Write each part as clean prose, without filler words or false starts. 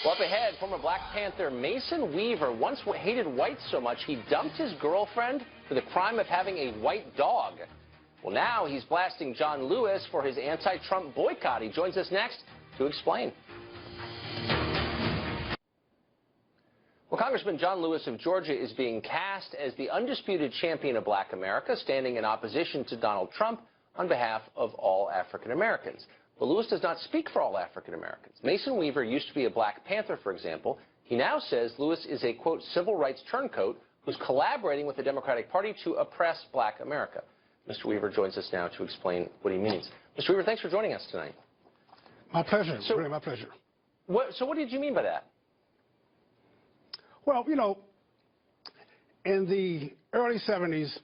Well, up ahead, former Black Panther Mason Weaver once hated whites so much he dumped his girlfriend for the crime of having a white dog. Well, now he's blasting John Lewis for his anti-Trump boycott. He joins us next to explain. Well, Congressman John Lewis of Georgia is being cast as the undisputed champion of Black America, standing in opposition to Donald Trump on behalf of all African Americans. But Lewis does not speak for all African Americans. Mason Weaver used to be a Black Panther, for example. He now says Lewis is a, quote, civil rights turncoat who's collaborating with the Democratic Party to oppress Black America. Mr. Weaver joins us now to explain what he means. Mr. Weaver, thanks for joining us tonight. My pleasure. Really, my pleasure. So what did you mean by that? Well, you know, in the early 70s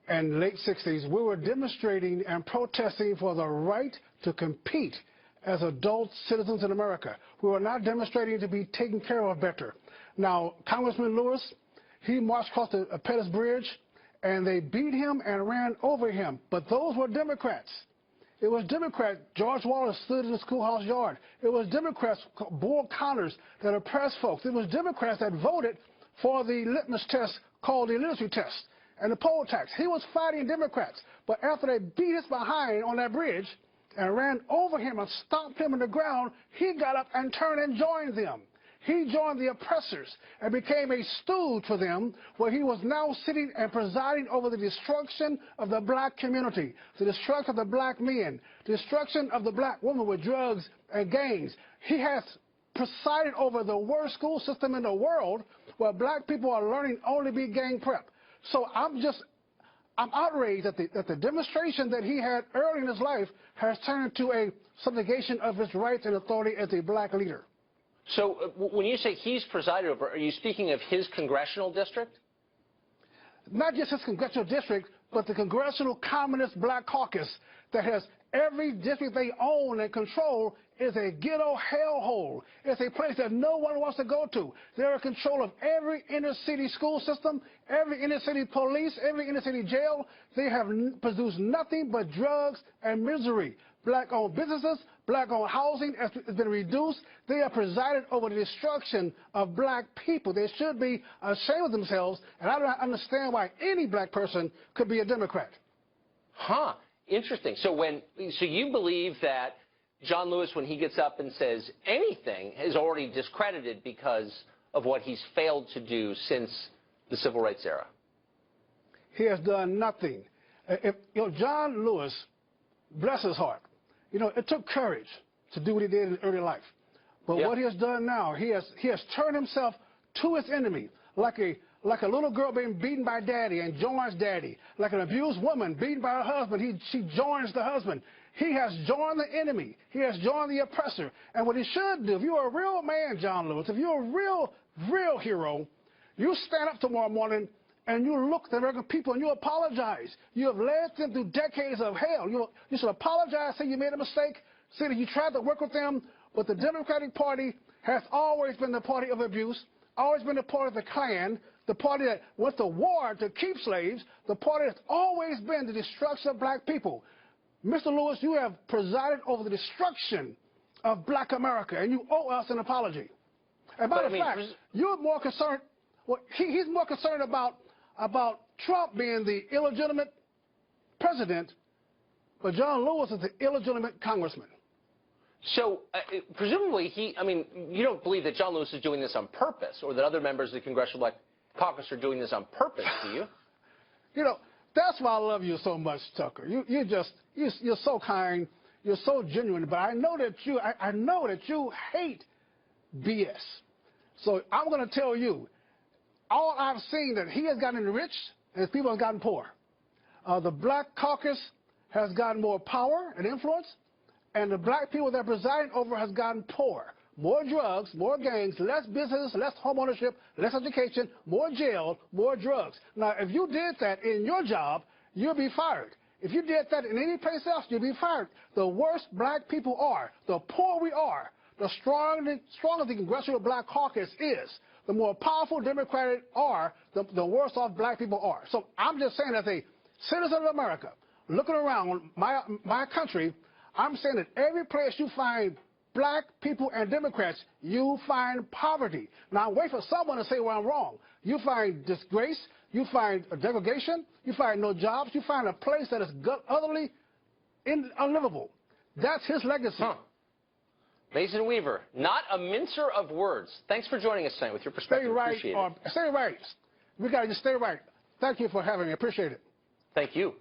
and late 60s, we were demonstrating and protesting for the right to compete as adult citizens in America. We were not demonstrating to be taken care of better. Now, Congressman Lewis, he marched across the Pettus Bridge, and they beat him and ran over him. But those were Democrats. It was Democrats. George Wallace stood in the schoolhouse yard. It was Democrats, Bull Connors, that oppressed folks. It was Democrats that voted for the litmus test called the literacy test and the poll tax. He was fighting Democrats. But after they beat his behind on that bridge and ran over him and stomped him on the ground, he got up and turned and joined them. He joined the oppressors and became a stooge for them, where he was now sitting and presiding over the destruction of the Black community, the destruction of the Black men, the destruction of the Black woman with drugs and gangs. He has presided over the worst school system in the world, where Black people are learning only to be gang prep. So I'm outraged that the demonstration that he had early in his life has turned into a subjugation of his rights and authority as a Black leader. So when you say he's presided over, are you speaking of his congressional district? Not just his congressional district, but the Congressional Communist Black Caucus that has every district they own and control is a ghetto hellhole. It's a place that no one wants to go to. They're in control of every inner-city school system, every inner-city police, every inner-city jail. They have produced nothing but drugs and misery. Black-owned businesses, Black-owned housing has been reduced. They have presided over the destruction of Black people. They should be ashamed of themselves, and I don't understand why any Black person could be a Democrat. Huh. Interesting. So you believe that John Lewis, when he gets up and says anything, is already discredited because of what he's failed to do since the Civil Rights era? He has done nothing. John Lewis, bless his heart, it took courage to do what he did in early life. But what he has done now, he has turned himself to his enemy, like a little girl being beaten by daddy and joins daddy, like an abused woman beaten by her husband, she joins the husband. He has joined the enemy. He has joined the oppressor. And what he should do, if you're a real man, John Lewis, if you're a real hero, you stand up tomorrow morning and you look at the American people and you apologize. You have led them through decades of hell. You should apologize, say you made a mistake, say that you tried to work with them, but the Democratic Party has always been the party of abuse, always been the party of the Klan, the party that went to war to keep slaves, the party that's always been the destruction of Black people. Mr. Lewis, you have presided over the destruction of Black America, and you owe us an apology. And by the fact, you're more concerned, well, he's more concerned about Trump being the illegitimate president, but John Lewis is the illegitimate congressman. So, presumably, you don't believe that John Lewis is doing this on purpose, or that other members of the Congressional Black Caucus are doing this on purpose, do you? That's why I love you so much, Tucker. You're so kind, you're so genuine, but I know that you hate BS. So I'm going to tell you, all I've seen that he has gotten enriched and his people have gotten poor. The Black Caucus has gotten more power and influence, and the Black people they're presiding over has gotten poor. More drugs, more gangs, less business, less home ownership, less education, more jail, more drugs. Now, if you did that in your job, you'll be fired. If you did that in any place else, you'll be fired. The worse Black people are, the poorer we are, the stronger the Congressional Black Caucus is, the more powerful Democrats are, the worse off Black people are. So I'm just saying, as a citizen of America, looking around my country, I'm saying that every place you find black people and Democrats, you find poverty. Now wait for someone to say, well, I'm wrong. You find disgrace, you find degradation, you find no jobs, you find a place that is utterly unlivable. That's his legacy. Huh. Mason Weaver, not a mincer of words. Thanks for joining us tonight with your perspective. Stay right. Appreciate it. Stay right. We got to just stay right. Thank you for having me. Appreciate it. Thank you.